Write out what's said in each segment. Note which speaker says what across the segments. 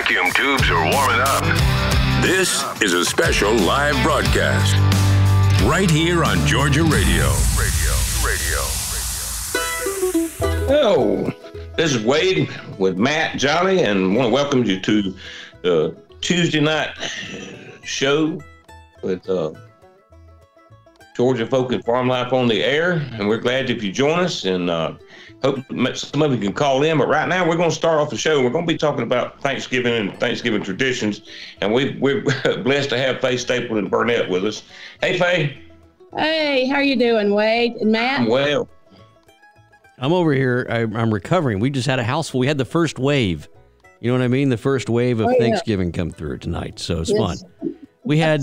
Speaker 1: vacuum tubes are warming up. This is a special live broadcast right here on Georgia Radio.
Speaker 2: Hello, this is Wade with Matt, Johnny, and I want to welcome you to the Tuesday night show with Georgia Folk and Farm Life on the air. And we're glad if you join us, and hope some of you can call in. But right now, we're going to start off the show. We're going to be talking about Thanksgiving and Thanksgiving traditions. And we're blessed to have Faye Stapleton Burnett with us. Hey, Faye.
Speaker 3: Hey, how you doing, Wade and Matt?
Speaker 2: I'm well.
Speaker 4: I'm over here. I'm recovering. We just had a house full. We had the first wave. You know what I mean? The first wave of Thanksgiving come through tonight. So it's fun. We had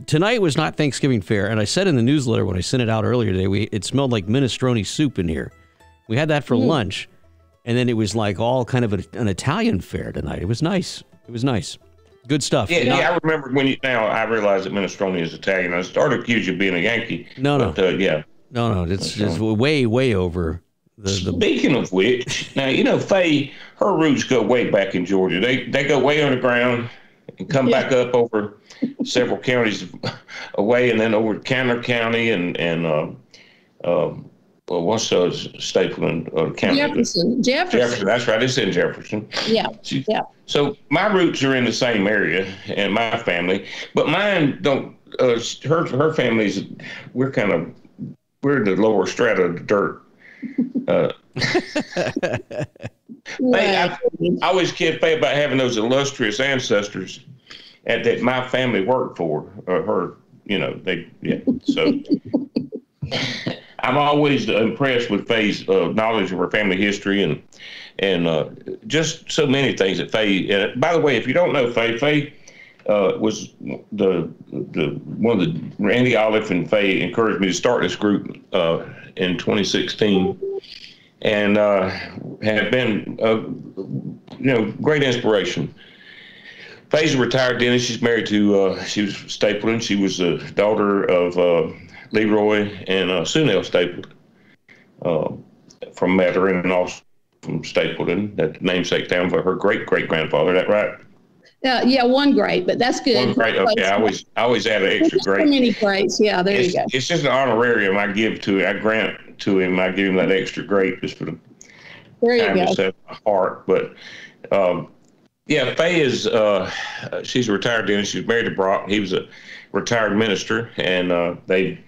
Speaker 4: tonight was not Thanksgiving fare, and I said in the newsletter when I sent it out earlier today, it smelled like minestrone soup in here. We had that for lunch, and then it was like all kind of an Italian fare tonight. It was nice. It was nice. Good stuff.
Speaker 2: Yeah, I remember now I realized that minestrone is Italian. I started to accuse you of being a Yankee.
Speaker 4: No.
Speaker 2: Yeah.
Speaker 4: No, it's just way over.
Speaker 2: Speaking of which, now, you know, Faye, her roots go way back in Georgia. They go way underground and come back up over several counties away, and then over Canner County and what's Stapleton County?
Speaker 3: Jefferson.
Speaker 2: That's right. It's in Jefferson.
Speaker 3: Yeah.
Speaker 2: So my roots are in the same area, and my family, but mine don't. Her family's we're in the lower strata of the dirt. I always kid Faye about having those illustrious ancestors that my family worked for. So I'm always impressed with Faye's knowledge of her family history and just so many things that Faye. By the way, if you don't know Faye was the one of the Randy Olive and Faye encouraged me to start this group in 2016, and have been great inspiration. Faye's a retired dentist. She's married to she was Stapleton. She was the daughter of Leroy and Sunell Stapleton from Mettern, and also from Stapleton, that namesake town for her great grandfather. Is that right?
Speaker 3: Yeah, one great, but that's good.
Speaker 2: One great, okay. I always add an extra great.
Speaker 3: So many greats, yeah. There you go.
Speaker 2: It's just an honorarium I grant to him. I give him that extra great just for the time to set my heart. But Faye is she's a retired dentist. She's married to Brock. He was a retired minister, and they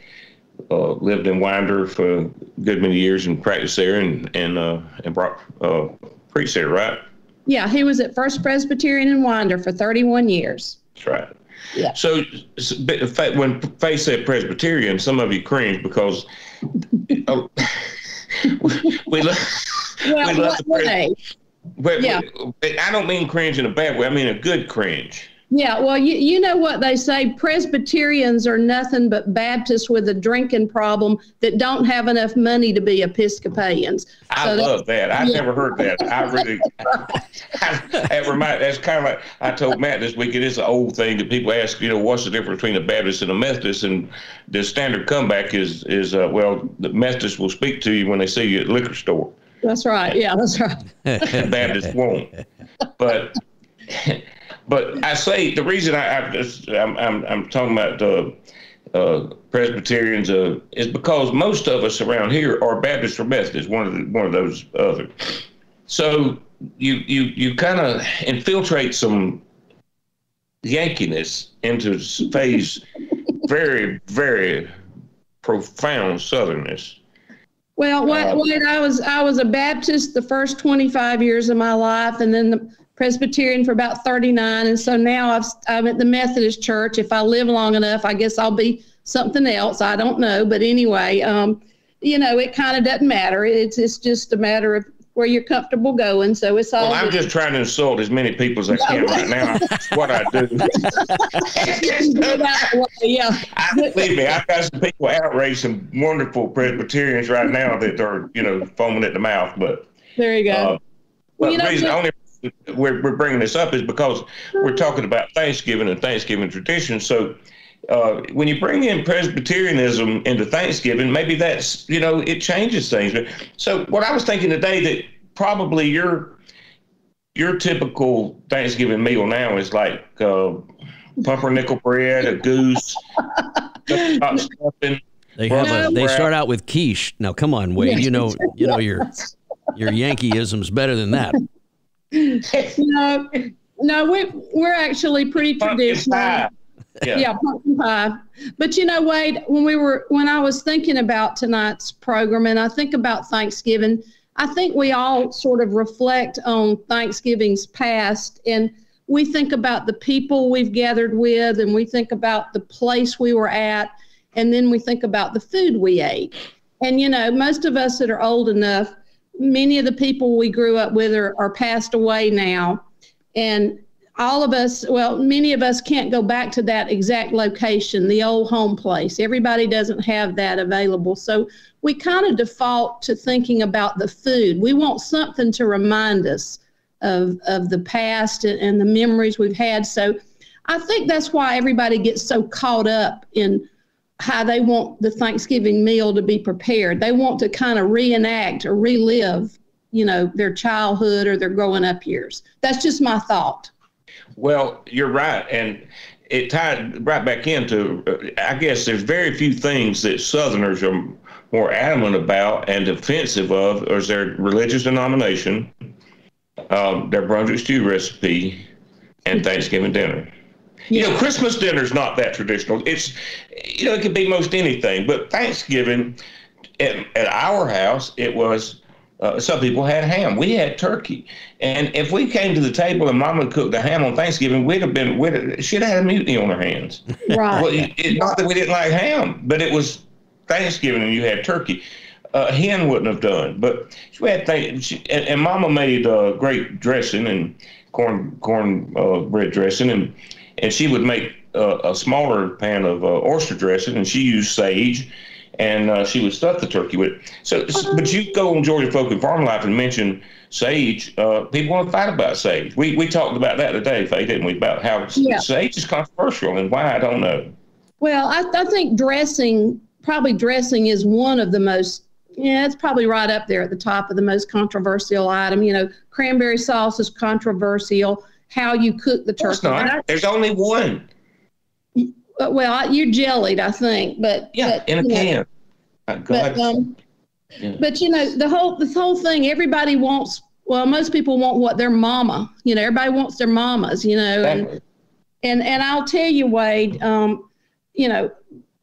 Speaker 2: lived in Winder for a good many years and practiced there, and Brock preached there, right?
Speaker 3: Yeah, he was at First Presbyterian in Winder for 31 years.
Speaker 2: That's right.
Speaker 3: Yeah.
Speaker 2: So when Faye said Presbyterian, some of you cringed because we love the I don't mean cringe in a bad way. I mean a good cringe.
Speaker 3: Yeah, well, you know what they say, Presbyterians are nothing but Baptists with a drinking problem that don't have enough money to be Episcopalians.
Speaker 2: I love that. I've never heard that. I really, that's kind of like, I told Matt this week, it is an old thing that people ask, what's the difference between a Baptist and a Methodist? And the standard comeback is the Methodists will speak to you when they see you at the liquor store.
Speaker 3: That's right. Yeah, that's right.
Speaker 2: Baptists won't. But I say the reason I'm talking about Presbyterians is because most of us around here are Baptists or Methodists, one of those other. So you kind of infiltrate some Yankiness into Faye's very, very profound Southernness.
Speaker 3: Well, Wade, I was a Baptist the first 25 years of my life, and then the Presbyterian for about 39, and so now I'm at the Methodist Church. If I live long enough, I guess I'll be something else. I don't know, but anyway, it kind of doesn't matter. It's just a matter of where you're comfortable going. So it's all.
Speaker 2: Well, I'm just trying to insult as many people as I can right now. That's what I do. Believe me, I've got some people outraged, some wonderful Presbyterians right now that are foaming at the mouth. But
Speaker 3: there you go.
Speaker 2: Only we're bringing this up is because we're talking about Thanksgiving and Thanksgiving traditions. So when you bring in Presbyterianism into Thanksgiving, maybe that's, it changes things. So what I was thinking today, that probably your your typical Thanksgiving meal now is like pumpernickel bread, a goose, stuffing.
Speaker 4: They start out with quiche. Now, come on, Wade. You know your Yankeeism's better than that.
Speaker 3: No, we're actually pretty traditional. Yeah, pumpkin pie. But Wade, when I was thinking about tonight's program, and I think about Thanksgiving, I think we all sort of reflect on Thanksgiving's past, and we think about the people we've gathered with, and we think about the place we were at, and then we think about the food we ate. And, most of us that are old enough, many of the people we grew up with are passed away now. And many of us can't go back to that exact location, the old home place. Everybody doesn't have that available. So we kind of default to thinking about the food. We want something to remind us of the past and the memories we've had. So I think that's why everybody gets so caught up in how they want the Thanksgiving meal to be prepared. They want to kind of reenact or relive, their childhood or their growing up years. That's just my thought.
Speaker 2: Well, you're right. And it tied right back into, I guess there's very few things that Southerners are more adamant about and defensive of is their religious denomination, their Brunswick stew recipe, and Thanksgiving dinner.
Speaker 3: Yeah.
Speaker 2: Christmas dinner's not that traditional. It's, it could be most anything, but Thanksgiving at our house, it was, some people had ham. We had turkey. And if we came to the table and Mama cooked the ham on Thanksgiving, she'd have had a mutiny on her hands.
Speaker 3: Right.
Speaker 2: Well, not that we didn't like ham, but it was Thanksgiving and you had turkey. Hen wouldn't have done, but we had and Mama made great dressing and cornbread dressing, and she would make a smaller pan of oyster dressing, and she used sage, and she would stuff the turkey with it. So, but you go on Georgia Folk and Farm Life and mention sage, people want to fight about sage. We talked about that today, Faye, didn't we? About how sage is controversial and why, I don't know.
Speaker 3: Well, I think dressing is one of the most, it's probably right up there at the top of the most controversial item. Cranberry sauce is controversial. How you cook the turkey.
Speaker 2: There's only one.
Speaker 3: Well, you're jellied, I think, but
Speaker 2: in a can.
Speaker 3: But the whole thing. Everybody wants. Well, most people want what their mama. Everybody wants their mamas.
Speaker 2: Exactly.
Speaker 3: And I'll tell you, Wade.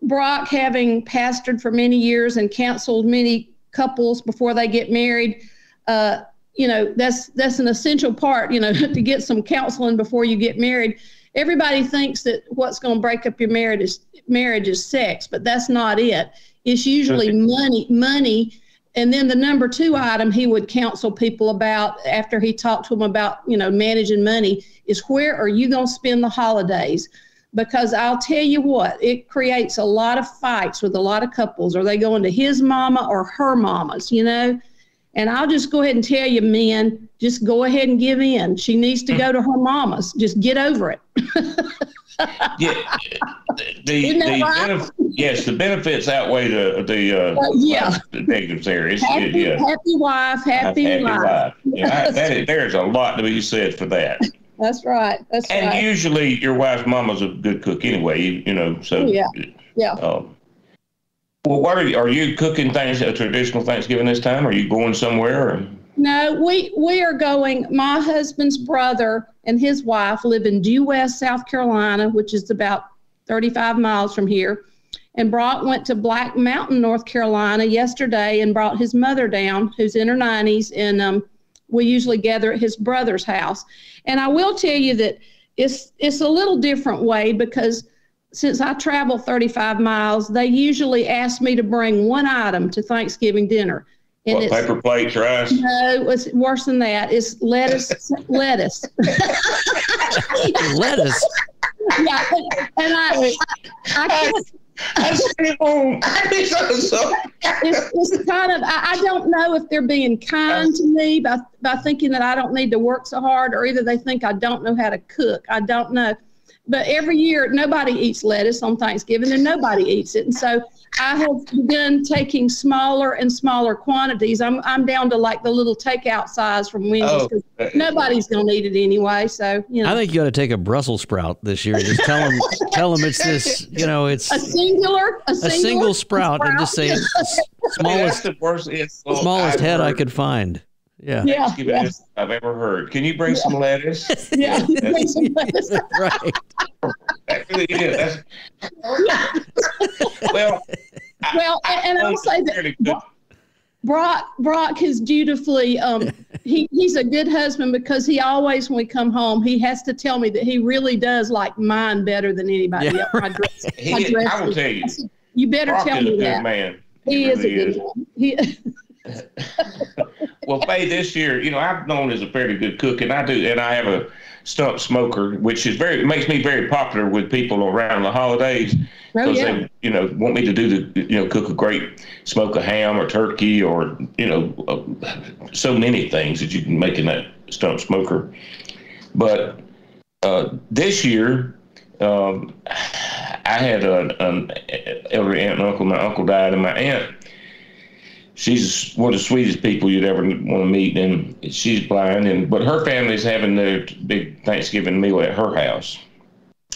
Speaker 3: Brock, having pastored for many years and counseled many couples before they get married. That's an essential part, to get some counseling before you get married. Everybody thinks that what's going to break up your marriage is sex, but that's not it. It's usually money. And then the number two item he would counsel people about after he talked to them about, managing money is, where are you going to spend the holidays? Because I'll tell you what, it creates a lot of fights with a lot of couples. Are they going to his mama or her mama's, And I'll just go ahead and tell you, men, just go ahead and give in. She needs to go to her mama's. Just get over it.
Speaker 2: Yeah, the benefits outweigh the negatives there.
Speaker 3: Happy wife, happy life.
Speaker 2: Yeah, there's a lot to be said for that.
Speaker 3: That's right.
Speaker 2: And usually your wife's mama's a good cook anyway, So
Speaker 3: yeah.
Speaker 2: Well, are you cooking a traditional Thanksgiving this time? Are you going somewhere? Or?
Speaker 3: No, we are going. My husband's brother and his wife live in Due West, South Carolina, which is about 35 miles from here. And Brock went to Black Mountain, North Carolina yesterday and brought his mother down, who's in her 90s, and we usually gather at his brother's house. And I will tell you that it's a little different way, because since I travel 35 miles, they usually ask me to bring one item to Thanksgiving dinner. And
Speaker 2: what, paper plates, rice?
Speaker 3: No, it's worse than that. It's lettuce. Lettuce.
Speaker 4: Lettuce.
Speaker 3: Yeah, and I can't. It's kind of, I don't know if they're being kind to me by thinking that I don't need to work so hard, or either they think I don't know how to cook. I don't know. but every year nobody eats lettuce on Thanksgiving, and nobody eats it. And so I have begun taking smaller and smaller quantities. I'm down to like the little takeout size from Wendy's because nobody's going to eat it anyway. So, you know.
Speaker 4: I think you ought to take a Brussels sprout this year. Just tell them it's this, it's
Speaker 3: a single
Speaker 4: sprout, and just say smallest head I could find. Yeah.
Speaker 2: I've ever heard. Can you bring some lettuce?
Speaker 3: Yeah. Bring some lettuce.
Speaker 4: Right.
Speaker 2: That really is. Well,
Speaker 3: I'll say that Brock is dutifully, he's a good husband because he always, when we come home, he has to tell me that he really does like mine better than anybody else. My dress,
Speaker 2: I will tell you.
Speaker 3: You better
Speaker 2: Brock
Speaker 3: tell me that.
Speaker 2: Man.
Speaker 3: He is a good man.
Speaker 2: Well, Faye, this year, I've known as a fairly good cook, and I have a stump smoker, which makes me very popular with people around the holidays because they, want me to do cook a great smoke a ham or turkey or, so many things that you can make in that stump smoker. But this year, I had an elderly aunt and uncle. My uncle died, and my aunt, she's one of the sweetest people you'd ever want to meet, and she's blind. But her family's having their big Thanksgiving meal at her house,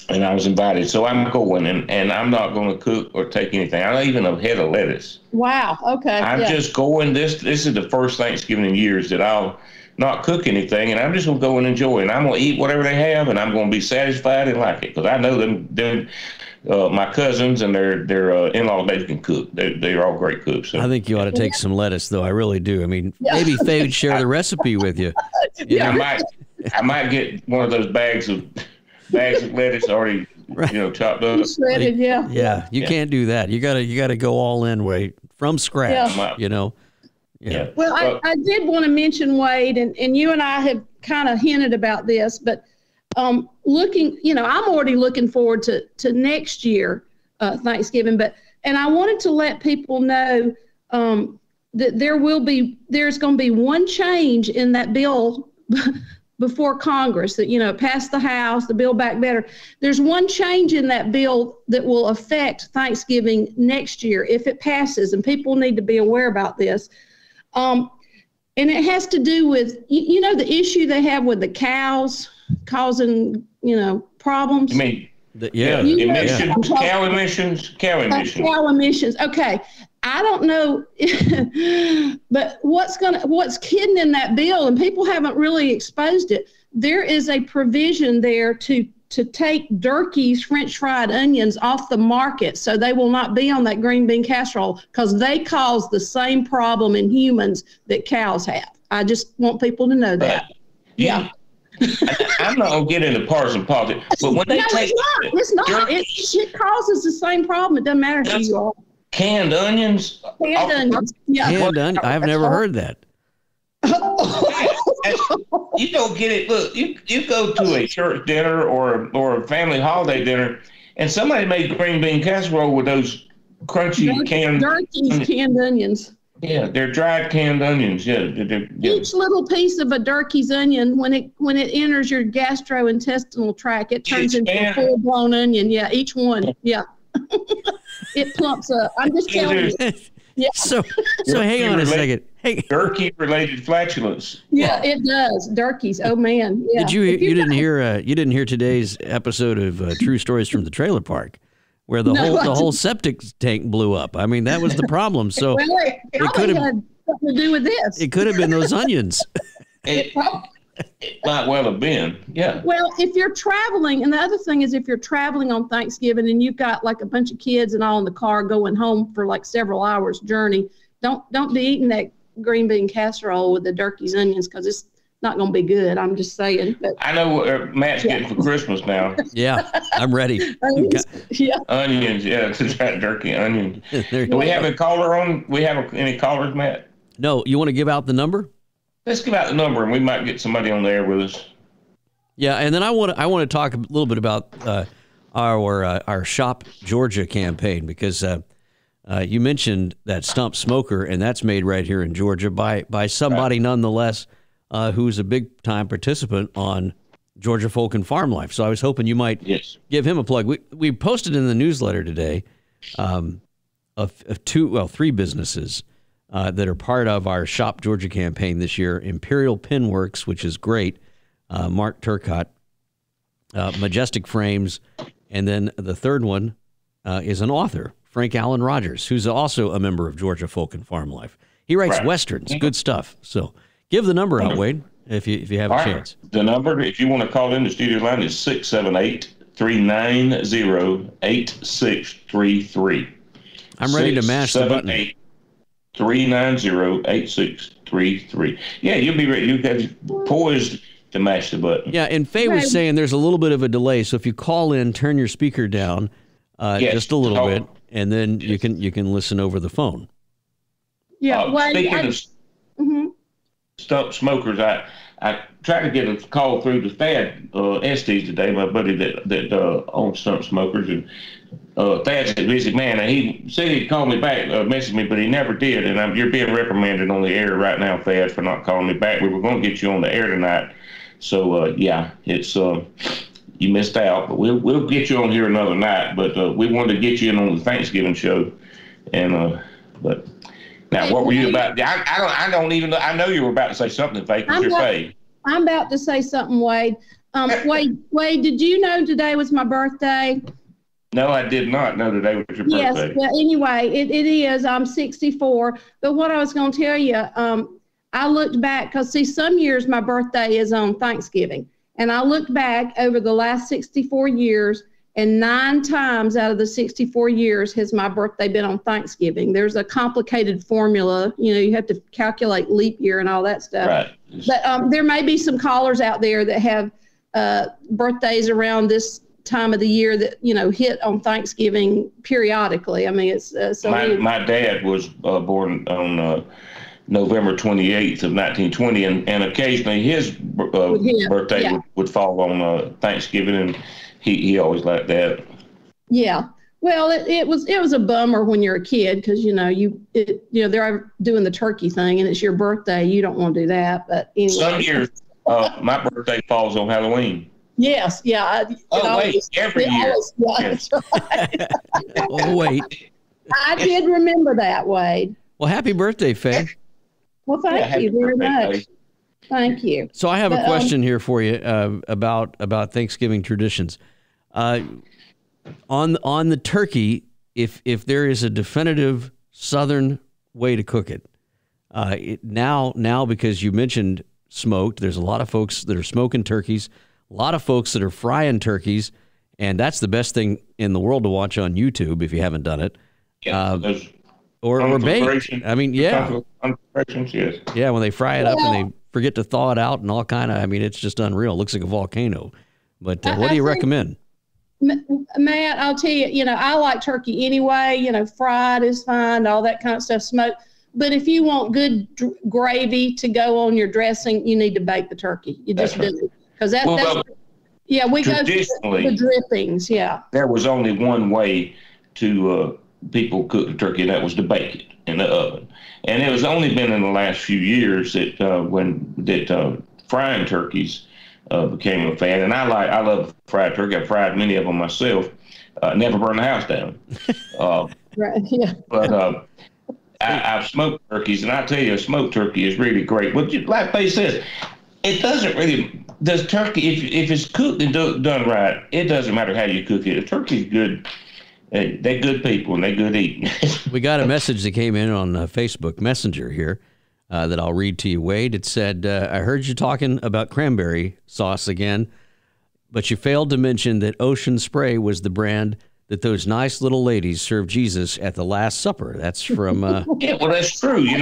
Speaker 2: and I was invited. So I'm going, and I'm not going to cook or take anything. I don't even have a head of lettuce.
Speaker 3: Wow. Okay.
Speaker 2: I'm just going. This is the first Thanksgiving in years that I'll not cook anything, and I'm just going to go and enjoy it. And I'm going to eat whatever they have, and I'm going to be satisfied and like it because I know them. My cousins and their in-laws, they can cook. They're all great cooks. So.
Speaker 4: I think you ought to take some lettuce, though. I really do. I mean, maybe Faye would share the recipe with you.
Speaker 2: I might get one of those bags of lettuce already, chopped up.
Speaker 3: Shredded,
Speaker 4: yeah. You can't do that. You gotta go all in, Wade, from scratch. Yeah.
Speaker 3: Well, I did want to mention, Wade, and you and I have kind of hinted about this, but. I'm already looking forward to next year, Thanksgiving, and I wanted to let people know that there's going to be one change in that bill before Congress that, passed the House, the Build Back Better. There's one change in that bill that will affect Thanksgiving next year if it passes, and people need to be aware about this. And it has to do with, the issue they have with the cows causing, problems.
Speaker 2: You mean, emissions, cow emissions? Cow
Speaker 3: emissions. Okay. I don't know, but what's hidden in that bill, and people haven't really exposed it. There is a provision there to take Durkee's French fried onions off the market so they will not be on that green bean casserole because they cause the same problem in humans that cows have. I just want people to know that.
Speaker 2: Yeah. I'm not going to get into partisan politics, but when they take
Speaker 3: it's not. It causes the same problem. It doesn't matter who you are.
Speaker 2: Canned onions.
Speaker 3: Canned onions. Yeah.
Speaker 4: Canned onions. I've never heard that.
Speaker 2: You don't get it. Look, you go to a church dinner or a family holiday dinner, and somebody made green bean casserole with those crunchy canned
Speaker 3: onions.
Speaker 2: Yeah, they're dried canned onions. Yeah,
Speaker 3: Each little piece of a Durkee's onion, when it enters your gastrointestinal tract, it turns into a full-blown onion. Yeah, each one. Yeah, it plumps up. I'm just telling you. Yeah.
Speaker 4: So hang on a second. Hey,
Speaker 2: Durkee-related flatulence.
Speaker 3: Yeah, it does. Durkee's. Oh man. Yeah.
Speaker 4: Did you didn't hear today's episode of True Stories from the Trailer Park? Where the whole septic tank blew up. I mean, that was the problem. So
Speaker 3: it could have had something to do with this.
Speaker 4: It could have been those onions.
Speaker 2: It might well have been. Yeah.
Speaker 3: Well, if you're traveling, and the other thing is if you're traveling on Thanksgiving and you've got like a bunch of kids and all in the car going home for like several hours journey, don't be eating that green bean casserole with the Durkee's onions because it's not going to be good. I'm just saying. But,
Speaker 2: I know what Matt's getting for Christmas now.
Speaker 4: Yeah, I'm ready.
Speaker 2: Onions, yeah, to try Durkee onions. Do we have a caller on? We have any callers, Matt?
Speaker 4: No. You want to give out the number?
Speaker 2: Let's give out the number, and we might get somebody on there with us.
Speaker 4: Yeah, and then I want to talk a little bit about our Shop Georgia campaign because you mentioned that stump smoker, and that's made right here in Georgia by somebody nonetheless. Who's a big-time participant on Georgia Folk and Farm Life. So I was hoping you might give him a plug. We posted in the newsletter today of three businesses that are part of our Shop Georgia campaign this year. Imperial Pinworks, which is great, Mark Turcott, Majestic Frames, and then the third one is an author, Frank Allen Rogers, who's also a member of Georgia Folk and Farm Life. He writes Westerns, good stuff. So give the number out, Wade, if you have a chance.
Speaker 2: The number, if you want to call in the studio line, is 678-390-8633.
Speaker 4: I'm ready to mash the button.
Speaker 2: 390-8633. Yeah, you'll be ready. You'll be poised to mash the button.
Speaker 4: Yeah, and Faye was saying there's a little bit of a delay, so if you call in, turn your speaker down just a little bit, and then you can listen over the phone.
Speaker 3: Yeah.
Speaker 2: Speaking of stump smokers, I tried to get a call through to Thad Estes today, my buddy that owns Stump Smokers, and Thad's a busy man, and he said he'd call me back, message me, but he never did, and you're being reprimanded on the air right now, Thad, for not calling me back. We were going to get you on the air tonight, so it's you missed out, but we'll get you on here another night, but we wanted to get you in on the Thanksgiving show, and but now what were you about? I don't even know. I know you were about to say something, Faye, because you're Faye.
Speaker 3: I'm about to say something, Wade. Wade, did you know today was my birthday?
Speaker 2: No, I did not know today was your birthday.
Speaker 3: Yes, well, anyway, it is. I'm 64. But what I was going to tell you, I looked back, because, see, some years my birthday is on Thanksgiving. And I looked back over the last 64 years, and 9 times out of the 64 years has my birthday been on Thanksgiving. There's a complicated formula. You have to calculate leap year and all that stuff.
Speaker 2: Right.
Speaker 3: But there may be some callers out there that have birthdays around this time of the year that, hit on Thanksgiving periodically. I mean, it's
Speaker 2: my dad was born on November 28th of 1920, and occasionally his birthday would fall on Thanksgiving, and he always liked that. Yeah.
Speaker 3: Well, it was a bummer when you're a kid, because they're doing the turkey thing and it's your birthday. You don't want to do that, but anyway.
Speaker 2: Some years my birthday falls on Halloween.
Speaker 3: Yes, yeah.
Speaker 2: Every year.
Speaker 3: That's right.
Speaker 4: Oh, wait.
Speaker 3: I did remember that, Wade.
Speaker 4: Well, happy birthday, Faye.
Speaker 3: Well, thank you very much.
Speaker 2: Faye.
Speaker 3: Thank you.
Speaker 4: So I have a question here for you about Thanksgiving traditions. On the turkey, if there is a definitive Southern way to cook it, now because you mentioned smoked, there's a lot of folks that are smoking turkeys, a lot of folks that are frying turkeys, and that's the best thing in the world to watch on YouTube if you haven't done it.
Speaker 2: Yeah,
Speaker 4: or baked. I mean, yeah.
Speaker 2: Yes.
Speaker 4: Yeah, when they fry it up and they forget to thaw it out and all kind of, I mean, it's just unreal. It looks like a volcano. But what do you recommend?
Speaker 3: Matt, I'll tell you, I like turkey anyway. Fried is fine, all that kind of stuff, smoked. But if you want good gravy to go on your dressing, you need to bake the turkey. You just do it. Because we go for the drippings,
Speaker 2: There was only one way to people cook the turkey, and that was to bake it in the oven. And it was only been in the last few years that frying turkeys became a fad. And I love fried turkey. I've fried many of them myself. Never burned the house down.
Speaker 3: Right. Yeah.
Speaker 2: But I've smoked turkeys, and I tell you, a smoked turkey is really great. But like Faye says, it doesn't really. Does turkey, if it's cooked and done right, it doesn't matter how you cook it. A turkey's good. They're good people, and they're good eating.
Speaker 4: We got a message that came in on Facebook Messenger here that I'll read to you, Wade. It said, I heard you talking about cranberry sauce again, but you failed to mention that Ocean Spray was the brand that those nice little ladies served Jesus at the Last Supper. That's from...
Speaker 2: Yeah, well, that's true. You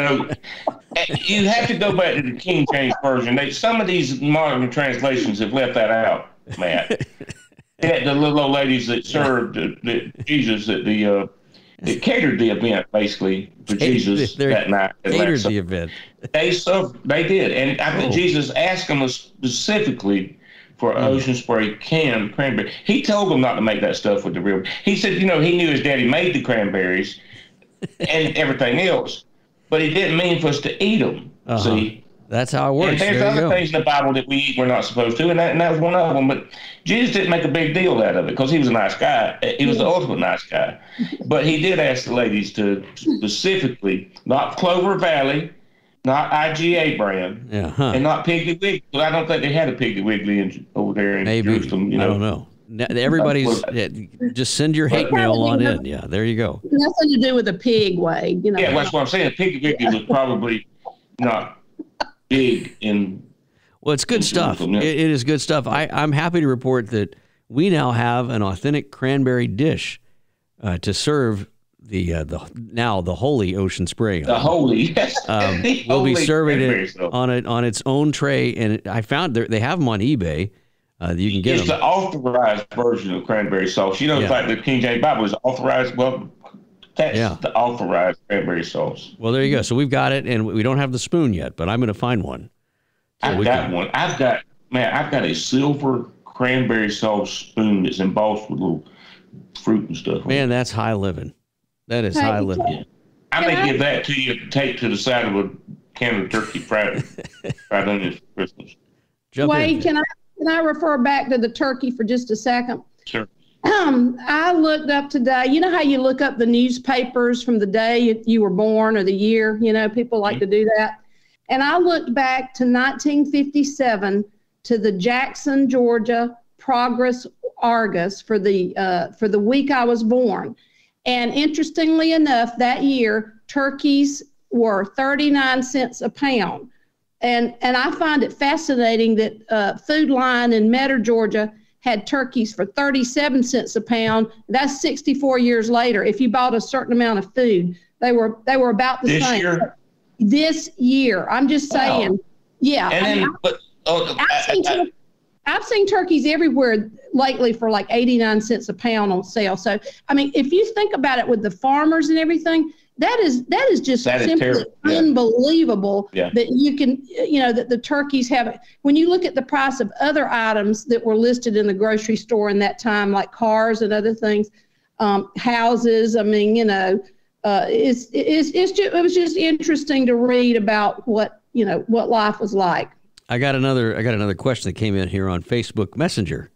Speaker 2: have to go back to the King James Version. Some of these modern translations have left that out, Matt. The little old ladies that served Jesus at that catered the event, basically, for Jesus that night.
Speaker 4: Catered the event.
Speaker 2: They did. And I think Jesus asked them specifically for Ocean Spray canned cranberry. He told them not to make that stuff with the real. He said, he knew his daddy made the cranberries and everything else, but he didn't mean for us to eat them. See,
Speaker 4: That's how it works.
Speaker 2: And there's other things in the Bible that we eat we're not supposed to, and that was one of them. But Jesus didn't make a big deal out of it because he was a nice guy. He was the ultimate nice guy. But he did ask the ladies to specifically, not Clover Valley, not IGA brand, and not Piggly Wiggly. But I don't think they had a Piggly Wiggly over there in Jerusalem.
Speaker 4: I don't know. Everybody's just send your hate mail on in. Yeah, there you go.
Speaker 3: Nothing to do with a pig, Wade.
Speaker 2: Yeah, that's what I'm saying. Piggly Wiggly was probably not big in.
Speaker 4: Well, it's good stuff. It is good stuff. I'm happy to report that we now have an authentic cranberry dish to serve the holy Ocean Spray.
Speaker 2: The holy, yes.
Speaker 4: We'll be serving it on its own tray, and I found they have them on eBay. You can get them.
Speaker 2: It's the authorized version of cranberry sauce. You know, it's like the King James Bible is authorized. Well, that's the authorized cranberry sauce.
Speaker 4: Well, there you go. So we've got it, and we don't have the spoon yet, but I'm going to find one. So
Speaker 2: I've got one. I've got a silver cranberry sauce spoon that's embossed with little fruit and stuff.
Speaker 4: Man, that's high living. That is high living.
Speaker 2: Yeah. I may give that to you to take to the side of a can of turkey fried onions for Christmas.
Speaker 3: Wade, can I refer back to the turkey for just a second?
Speaker 2: Sure.
Speaker 3: I looked up today. You know how you look up the newspapers from the day you were born or the year? You know, people like to do that. And I looked back to 1957 to the Jackson, Georgia Progress Argus for the week I was born. And interestingly enough, that year, turkeys were 39 cents a pound. And I find it fascinating that Food Line in Metter, Georgia, had turkeys for 37 cents a pound. That's 64 years later. If you bought a certain amount of food, they were about the same.
Speaker 2: Year?
Speaker 3: This year, I'm just saying. Wow. Yeah.
Speaker 2: And
Speaker 3: I've seen turkeys everywhere lately for like 89 cents a pound on sale. So, I mean, if you think about it with the farmers and everything, that is just simply unbelievable that you can, that the turkeys have. When you look at the price of other items that were listed in the grocery store in that time, like cars and other things, houses, I mean, it was just interesting to read about what life was like.
Speaker 4: I got another question that came in here on Facebook Messenger.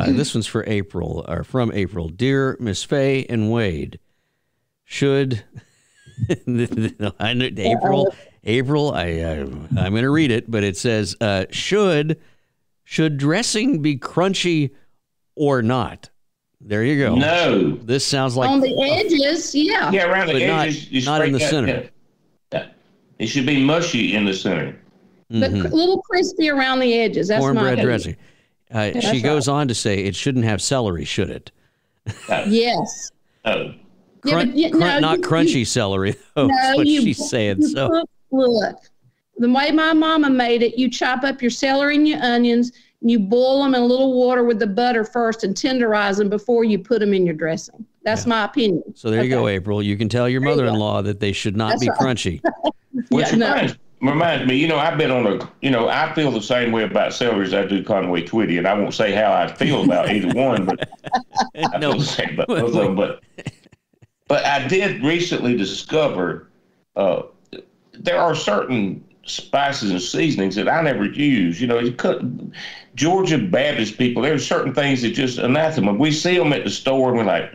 Speaker 4: This one's for April, or from April. Dear Miss Faye and Wade, should I know April, I'm going to read it, but it says, should dressing be crunchy or not? There you go.
Speaker 2: No.
Speaker 4: This sounds like
Speaker 3: on the edges, yeah.
Speaker 2: Yeah, around the edges.
Speaker 4: Not in the center.
Speaker 2: It should be mushy in the center.
Speaker 3: But a little crispy around the edges. That's
Speaker 4: cornbread dressing. She goes on to say it shouldn't have celery, should it?
Speaker 3: Yes.
Speaker 2: Oh.
Speaker 4: Not crunchy celery, though. No, that's what she's saying. So
Speaker 3: look, the way my mama made it, you chop up your celery and your onions, and you boil them in a little water with the butter first and tenderize them before you put them in your dressing. That's my opinion.
Speaker 4: So there you go, April. You can tell your mother-in-law that they should not be crunchy.
Speaker 2: Which reminds me, I've been on I feel the same way about celery as I do Conway Twitty, and I won't say how I feel about either one, but I feel the same about both of them. But I did recently discover there are certain spices and seasonings that I never use. Georgia Baptist people, there's certain things that just anathema. We see them at the store and we're like,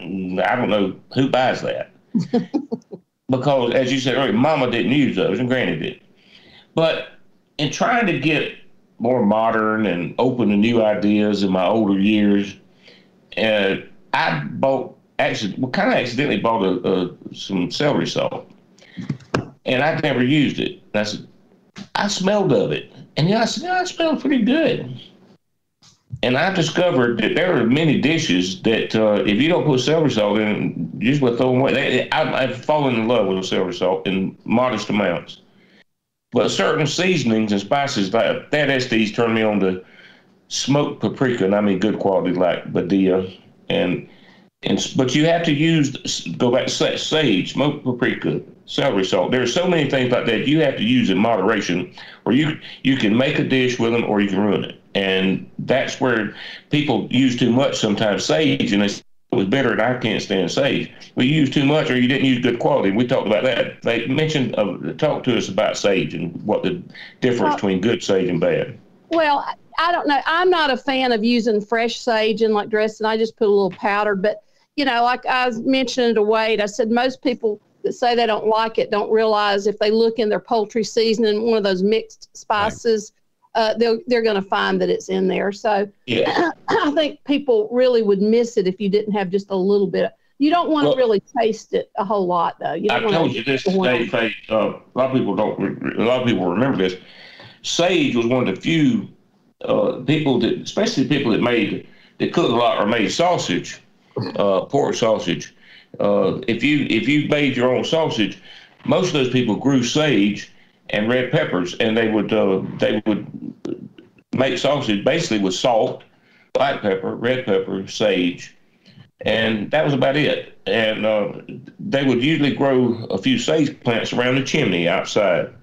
Speaker 2: I don't know who buys that. Because, as you said earlier, Mama didn't use those and Granny did. But in trying to get more modern and open to new ideas in my older years, I accidentally bought some celery salt, and I'd never used it. And I smelled of it, and I said, it smelled pretty good. And I discovered that there are many dishes that if you don't put celery salt in, you just throw them away. I've fallen in love with celery salt in modest amounts. But certain seasonings and spices like that Estes turned me on to smoked paprika, and I mean good quality like Badia, but you have to go back to sage, smoked paprika, celery salt. There's so many things like that you have to use in moderation, or you can make a dish with them or you can ruin it. And that's where people use too much sometimes sage, and they with bitter, and I can't stand sage. We used too much, or you didn't use good quality. We talked about that. They mentioned, talk to us about sage and what the difference between good sage and bad.
Speaker 3: Well, I don't know. I'm not a fan of using fresh sage in like dressing. I just put a little powder. But, you know, like I was mentioning to Wade, I said most people that say they don't like it don't realize if they look in their poultry seasoning, one of those mixed spices, they're going to find that it's in there. So yeah. I think people really would miss it if you didn't have just a little bit. You don't want to really taste it a whole lot, though. You don't
Speaker 2: I told you this today, Faith. A lot of people remember this. Sage was one of the few people that, especially people that cook a lot or made sausage, pork sausage. If you made your own sausage, most of those people grew sage and red peppers, and they would make sausage basically with salt, black pepper, red pepper, sage, and that was about it. And they would usually grow a few sage plants around the chimney outside.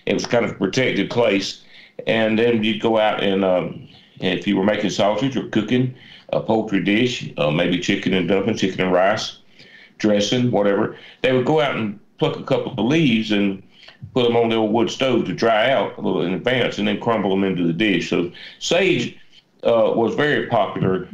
Speaker 2: It was kind of a protected place. And then you'd go out and if you were making sausage or cooking a poultry dish, maybe chicken and dumplings, chicken and rice, dressing, whatever, they would go out and pluck a couple of leaves and put them on the old wood stove to dry out a little in advance, and then crumble them into the dish. So sage was very popular,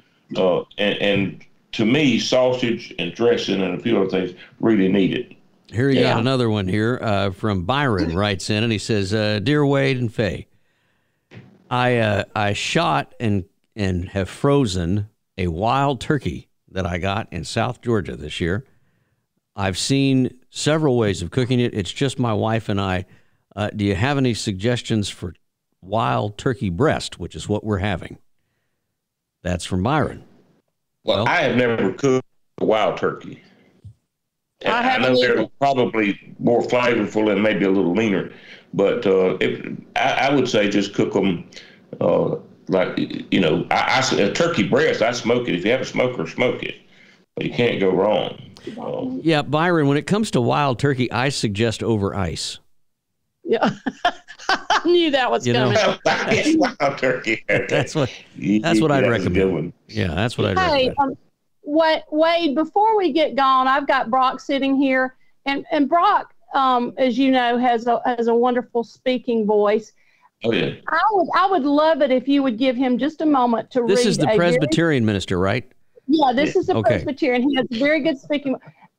Speaker 2: and to me, sausage and dressing and a few other things really need it.
Speaker 4: Here you got another one here from Byron writes in, and he says, Dear Wade and Faye, I shot and have frozen a wild turkey that I got in South Georgia this year. I've seen several ways of cooking it. It's just my wife and I. Do you have any suggestions for wild turkey breast, which is what we're having? That's from Byron.
Speaker 2: Well, I have never cooked a wild turkey. I know they're probably more flavorful and maybe a little leaner, but I would say just cook them like, you know, a turkey breast, I smoke it. If you have a smoker, smoke it. You can't go wrong.
Speaker 4: Yeah, Byron, when it comes to wild turkey, I suggest over ice.
Speaker 3: Yeah, I knew that was coming.
Speaker 2: Wild turkey.
Speaker 4: That's what I'd recommend. Yeah, that's what I'd recommend.
Speaker 3: Wade, before we get gone, I've got Brock sitting here, and Brock, as you know, has a wonderful speaking voice.
Speaker 2: Oh yeah.
Speaker 3: I would love it if you would give him just a moment to read.
Speaker 4: This is the Presbyterian minister, right?
Speaker 3: Yeah, this is a Presbyterian. He has very good speaking.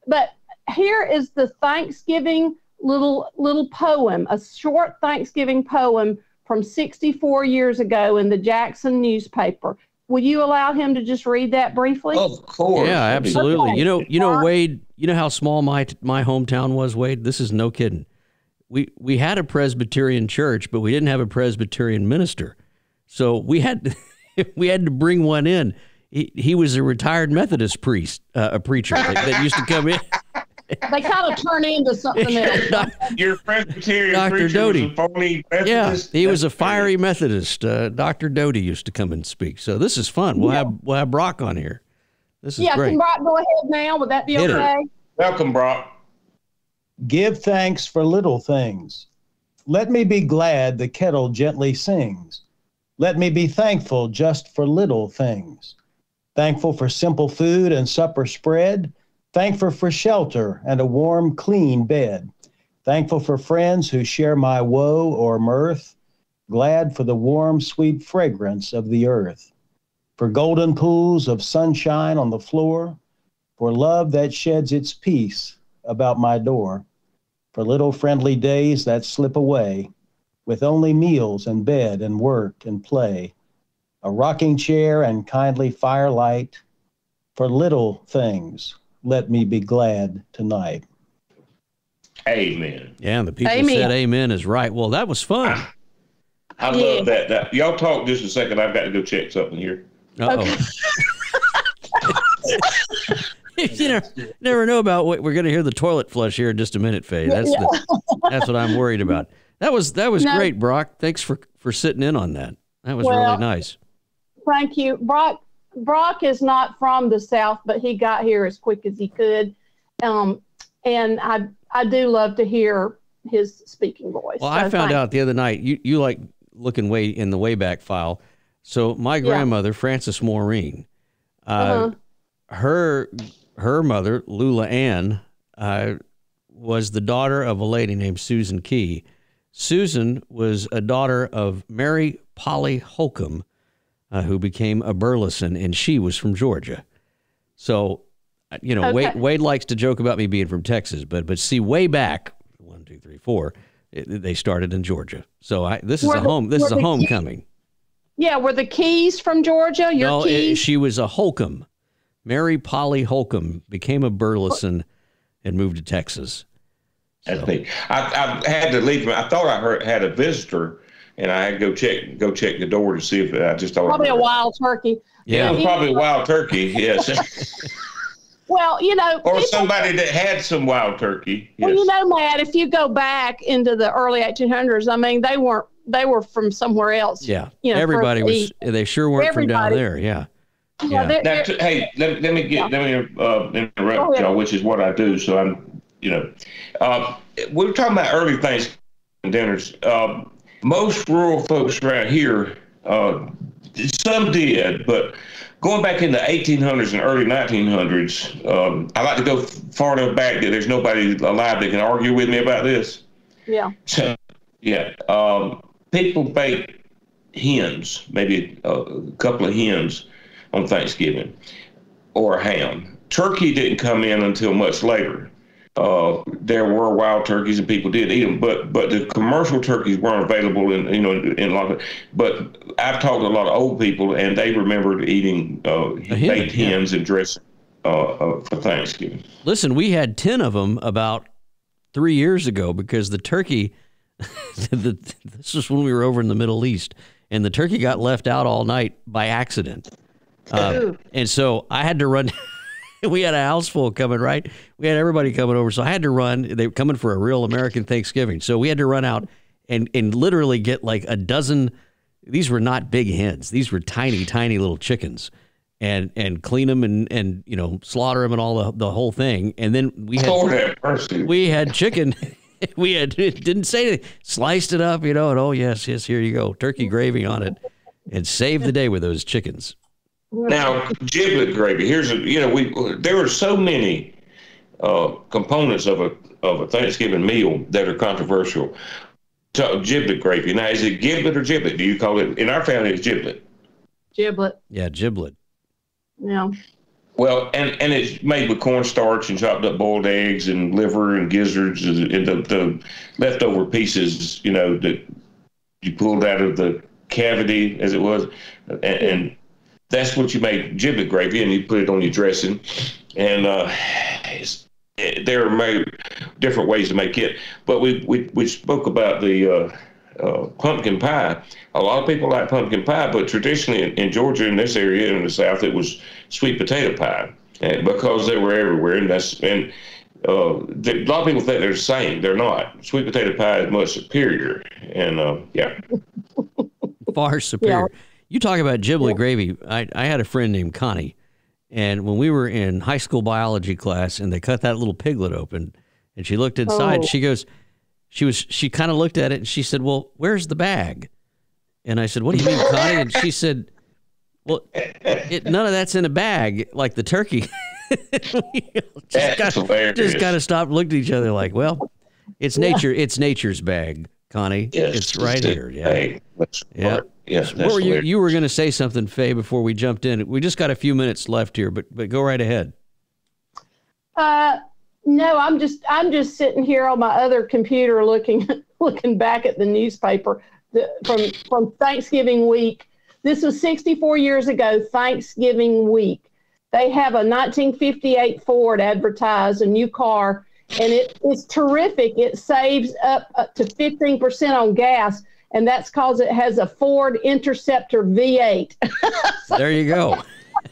Speaker 3: But here is the Thanksgiving little poem, a short Thanksgiving poem from 64 years ago in the Jackson newspaper. Will you allow him to just read that briefly?
Speaker 2: Of course.
Speaker 4: Yeah, absolutely. Okay. You know, Wade, you know how small my hometown was, Wade? This is no kidding. We had a Presbyterian church, but we didn't have a Presbyterian minister. So we had to bring one in. He was a retired Methodist priest, a preacher that used to come in.
Speaker 3: They kind of turn into something else.
Speaker 2: Your Presbyterian
Speaker 4: Dr.
Speaker 2: preacher
Speaker 4: Doty.
Speaker 2: was a phony Methodist?
Speaker 4: Yeah, he was a fiery Methodist. Dr. Doty used to come and speak. So this is fun. We'll have Brock on here. This is great.
Speaker 3: Can Brock go ahead now? Would that be okay?
Speaker 2: Welcome, Brock.
Speaker 5: Give thanks for little things. Let me be glad the kettle gently sings. Let me be thankful just for little things. Thankful for simple food and supper spread. Thankful for shelter and a warm, clean bed. Thankful for friends who share my woe or mirth. Glad for the warm, sweet fragrance of the earth. For golden pools of sunshine on the floor. For love that sheds its peace about my door. For little friendly days that slip away with only meals and bed and work and play. A rocking chair and kindly firelight. For little things, let me be glad tonight.
Speaker 2: Amen.
Speaker 4: Yeah, and the people said amen is right. Well, that was fun.
Speaker 2: I love that. Y'all talk just a second. I've got to go check something here.
Speaker 4: Uh-oh.
Speaker 3: Okay.
Speaker 4: You never know about what we're going to hear the toilet flush here in just a minute, Faye. That's what I'm worried about. That was great, Brock. Thanks for sitting in on that. That was really nice.
Speaker 3: Thank you. Brock is not from the South, but he got here as quick as he could. And I do love to hear his speaking voice.
Speaker 4: Well, I found out the other night, you like looking way in the Wayback File. So my grandmother, Frances Maureen, her mother, Lula Ann, was the daughter of a lady named Susan Key. Susan was a daughter of Mary Polly Holcomb, who became a Burleson, and she was from Georgia. So, okay. Wade likes to joke about me being from Texas, but see, way back, 1, 2, 3, 4, they started in Georgia. So this is a homecoming.
Speaker 3: Yeah, were the Keys from Georgia?
Speaker 4: She was a Holcomb. Mary Polly Holcomb became a Burleson and moved to Texas.
Speaker 2: That's me. I had to leave. I thought I had a visitor, and I had to go check the door to see if I just thought
Speaker 3: probably a wild turkey.
Speaker 2: Yeah, it was probably a wild turkey. Yes.
Speaker 3: Well,
Speaker 2: or somebody that had some wild turkey. Yes.
Speaker 3: Well, Matt, if you go back into the early 1800s, I mean, they were from somewhere else.
Speaker 4: Yeah, everybody was. They sure weren't from down there. Yeah.
Speaker 3: Yeah.
Speaker 2: Now, hey, let me interrupt y'all, which is what I do. So I'm, we were talking about early Thanksgiving dinners. Most rural folks around here, some did, but going back in the 1800s and early 1900s, I like to go far enough back that there's nobody alive that can argue with me about this.
Speaker 3: Yeah.
Speaker 2: So, people baked hens, maybe a couple of hens on Thanksgiving, or ham. Turkey didn't come in until much later. There were wild turkeys and people did eat them, but the commercial turkeys weren't available in a lot of. But I've talked to a lot of old people, and they remembered eating baked hens and dressing for Thanksgiving.
Speaker 4: Listen, we had 10 of them about 3 years ago because the turkey. This was when we were over in the Middle East, and the turkey got left out all night by accident. And so I had to run. We had a house full coming, right? We had everybody coming over. So I had to run. They were coming for a real American Thanksgiving. So we had to run out and literally get like a dozen. These were not big hens. These were tiny, tiny little chickens, and clean them and slaughter them and all the whole thing. And then we had chicken. It didn't say anything. Sliced it up, and oh yes, here you go. Turkey gravy on it, and saved the day with those chickens.
Speaker 2: Now, giblet gravy. There were so many components of a Thanksgiving meal that are controversial. So, giblet gravy. Now, is it giblet or giblet? Do you call it? In our family, it's giblet.
Speaker 3: Giblet.
Speaker 4: Yeah, giblet.
Speaker 3: Yeah.
Speaker 2: Well, and it's made with cornstarch and chopped up boiled eggs and liver and gizzards and the leftover pieces, that you pulled out of the cavity, as it was, and that's what you make giblet gravy, and you put it on your dressing. And there are different ways to make it. But we spoke about the pumpkin pie. A lot of people like pumpkin pie, but traditionally in Georgia, in this area, in the South, it was sweet potato pie, and because they were everywhere. And a lot of people think they're the same. They're not. Sweet potato pie is much superior, and
Speaker 4: far superior. Yeah. You talk about giblet gravy. I had a friend named Connie, and when we were in high school biology class, and they cut that little piglet open, and she looked inside, she goes, she kind of looked at it, and she said, "Well, where's the bag?" And I said, "What do you mean, Connie?" And she said, "Well, none of that's in a bag like the turkey." just got to stop looking at each other like, well, it's nature. It's nature's bag, Connie. Yes, it's right here. Yeah. Yeah.
Speaker 2: Yes.
Speaker 4: You were going to say something, Faye, before we jumped in. We just got a few minutes left here, but go right ahead.
Speaker 3: No, I'm just sitting here on my other computer looking back at the newspaper from Thanksgiving week. This was 64 years ago, Thanksgiving week. They have a 1958 Ford advertise, a new car, and it's terrific. It saves up to 15% on gas, and that's because it has a Ford Interceptor V8.
Speaker 4: There you go.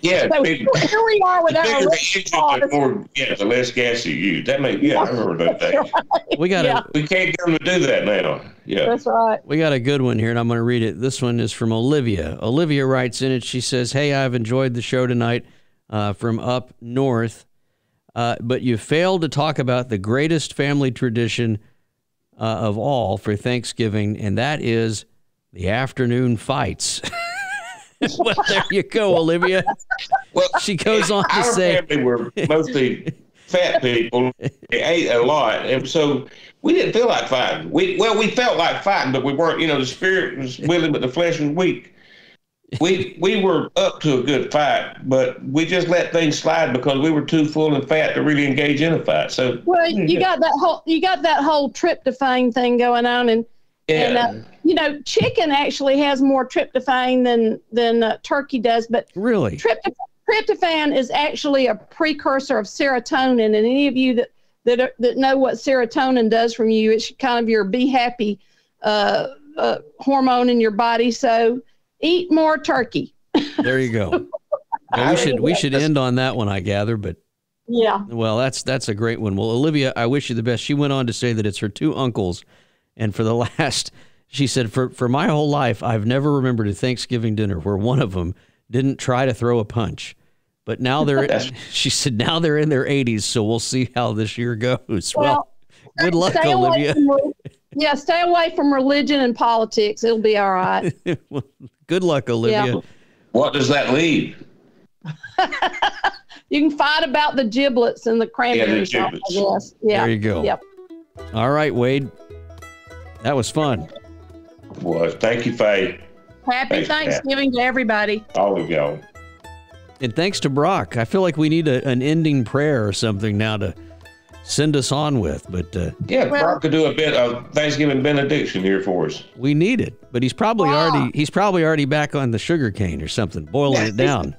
Speaker 2: Yeah,
Speaker 3: so here we are with our
Speaker 2: the less gas you use. I remember that thing.
Speaker 4: Right. We
Speaker 2: can't get them to do that now. Yeah,
Speaker 3: that's right.
Speaker 4: We got a good one here, and I'm going to read it. This one is from Olivia. Olivia writes in it. She says, "Hey, I've enjoyed the show tonight from up north, but you failed to talk about the greatest family tradition of all for Thanksgiving, and that is the afternoon fights." Well, there you go, Olivia.
Speaker 2: Well,
Speaker 4: she goes on to
Speaker 2: our
Speaker 4: say,
Speaker 2: family were mostly fat people. They ate a lot, and so we didn't feel like fighting. We felt like fighting, but we weren't. The spirit was willing, but the flesh was weak. We were up to a good fight, but we just let things slide because we were too full and fat to really engage in a fight. So
Speaker 3: you got that whole tryptophan thing going on, and chicken actually has more tryptophan than turkey does. But
Speaker 4: really,
Speaker 3: tryptophan is actually a precursor of serotonin, and any of you that know what serotonin does from you, it's kind of your be happy hormone in your body. So eat more turkey.
Speaker 4: There you go. Well, we should end on that one, I gather. But
Speaker 3: yeah,
Speaker 4: well, that's a great one. Well, Olivia, I wish you the best. She went on to say that it's her two uncles, and for the last, she said, for my whole life, I've never remembered a Thanksgiving dinner where one of them didn't try to throw a punch. But now she said now they're in their 80s, so we'll see how this year goes. Well, good luck, Olivia.
Speaker 3: Stay away from religion and politics. It'll be all right.
Speaker 4: Well, good luck, Olivia.
Speaker 3: Yeah.
Speaker 2: What does that leave?
Speaker 3: You can fight about the giblets and the cranberry sauce, I guess. Yeah.
Speaker 4: There you go.
Speaker 3: Yep.
Speaker 4: All right, Wade. That was fun.
Speaker 2: Well, thank you, Faye.
Speaker 3: Happy Thanksgiving to everybody.
Speaker 2: All of y'all.
Speaker 4: And thanks to Brock. I feel like we need an ending prayer or something now to send us on with. But
Speaker 2: Brock could do a bit of Thanksgiving benediction here for us.
Speaker 4: We need it, but he's probably already back on the sugar cane or something, boiling it down.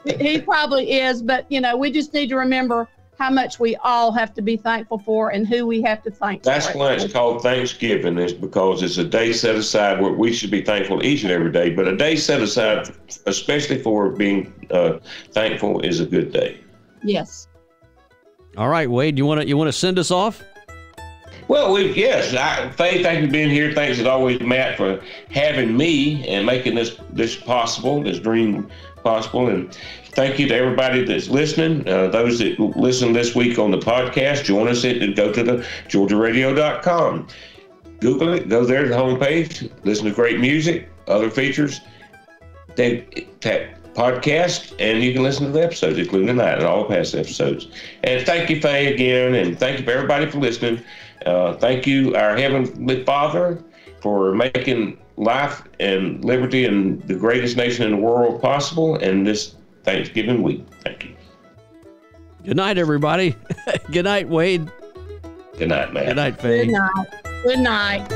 Speaker 3: He probably is, but we just need to remember how much we all have to be thankful for and who we have to thank.
Speaker 2: That's why it's called Thanksgiving, is because it's a day set aside where we should be thankful each and every day, but a day set aside, especially for being thankful, is a good day.
Speaker 3: Yes.
Speaker 4: All right, Wade, you want to send us off?
Speaker 2: Well, Faye, thank you for being here. Thanks as always, Matt, for having me and making this possible, this dream possible. And thank you to everybody that's listening. Those that listen this week on the podcast, join us and go to the GeorgiaRadio.com. Google it, go there to the homepage, listen to great music, other features. They tap podcast, and you can listen to the episodes, including tonight and all past episodes. And thank you, Faye, again, and thank you for everybody for listening. Thank you, our Heavenly Father, for making life and liberty in the greatest nation in the world possible, and this Thanksgiving week. Thank you.
Speaker 4: Good night, everybody. Good night, Wade.
Speaker 2: Good night, man.
Speaker 4: Good night, Faye.
Speaker 3: Good night. Good night.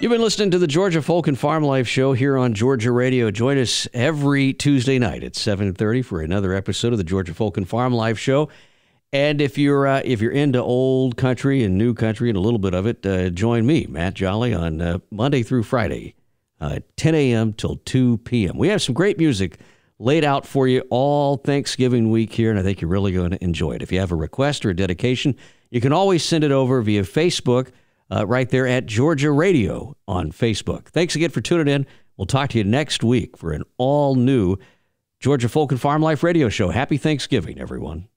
Speaker 4: You've been listening to the Georgia Folk and Farm Life Show here on Georgia Radio. Join us every Tuesday night at 7:30 for another episode of the Georgia Folk and Farm Life Show. And if you're into old country and new country and a little bit of it, join me, Matt Jolly, on Monday through Friday, 10 a.m. till 2 p.m. We have some great music laid out for you all Thanksgiving week here, and I think you're really going to enjoy it. If you have a request or a dedication, you can always send it over via Facebook. Right there at Georgia Radio on Facebook. Thanks again for tuning in. We'll talk to you next week for an all-new Georgia Folk and Farm Life Radio show. Happy Thanksgiving, everyone.